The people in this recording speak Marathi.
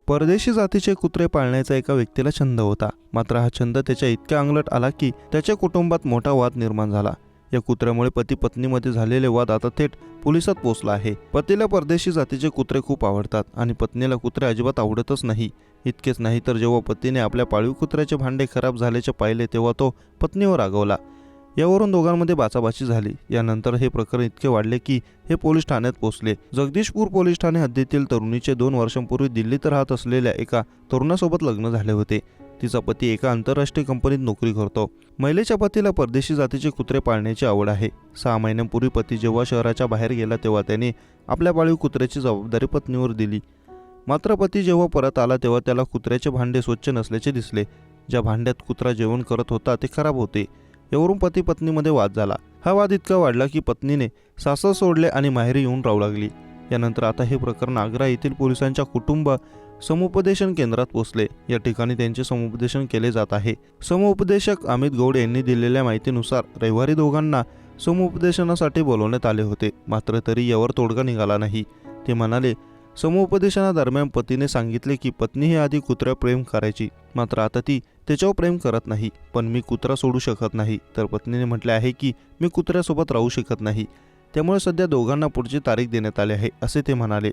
परदेशी जातीचे कुत्रे पाळण्याचा एका व्यक्तीला छंद होता. मात्र हा छंद त्याच्या इतक्या अंगलट आला की त्याच्या कुटुंबात मोठा वाद निर्माण झाला. या कुत्र्यामुळे पती पत्नीमध्ये झालेले वाद आता थेट पोलिसात पोहोचला आहे. पतीला परदेशी जातीचे कुत्रे खूप आवडतात आणि पत्नीला कुत्रे अजिबात आवडतच नाही. इतकेच नाही तर जेव्हा पतीने आपल्या पाळीव कुत्र्याचे भांडे खराब झाल्याचे पाहिले तेव्हा तो पत्नीवर रागावला. यावरून दोघांमध्ये बाचाबाची झाली. यानंतर हे प्रकरण इतके वाढले की हे पोलीस ठाण्यात पोहोचले. जगदीशपूर पोलीस ठाणे हद्दीतील तरुणीचे 2 वर्षांपूर्वी दिल्लीत राहत असलेल्या एका तरुणासोबत लग्न झाले होते. तिचा पती एका आंतरराष्ट्रीय कंपनीत नोकरी करतो. महिलेच्या पतीला परदेशी जातीचे कुत्रे पाळण्याची आवड आहे. 6 महिन्यांपूर्वी पती जेव्हा शहराच्या बाहेर गेला तेव्हा त्याने आपल्या पाळीव कुत्र्याची जबाबदारी पत्नीवर दिली. मात्र पती जेव्हा परत आला तेव्हा त्याला कुत्र्याचे भांडे स्वच्छ नसल्याचे दिसले. ज्या भांड्यात कुत्रा जेवण करत होता ते खराब होते. यावरून पती पत्नीमध्ये वाद झाला. हा वाद इतका वाढला की पत्नीने सासर सोडले आणि माहेरी येऊन राहू लागली. यानंतर आता हे प्रकरण आग्रा येथील पोलिसांच्या कुटुंब समुपदेशन केंद्रात पोहोचले. या ठिकाणी त्यांचे समुपदेशन केले जात आहे. समुपदेशक अमित गौड यांनी दिलेल्या माहितीनुसार रविवारी दोघांना समुपदेशनासाठी बोलवण्यात आले होते. मात्र तरी यावर तोडगा निघाला नाही. ते म्हणाले, समुपदेशनादरम्यान पतीने सांगितले की पत्नी ही आधी कुत्र्यावर प्रेम करायची, मात्र आता ती त्याच्यावर प्रेम करत नाही. पण मी कुत्रा सोडू शकत नाही. तर पत्नीने म्हटले आहे की मी कुत्र्यासोबत राहू शकत नाही. त्यामुळे सध्या दोघांना पुढची तारीख देण्यात आली आहे, असे ते म्हणाले.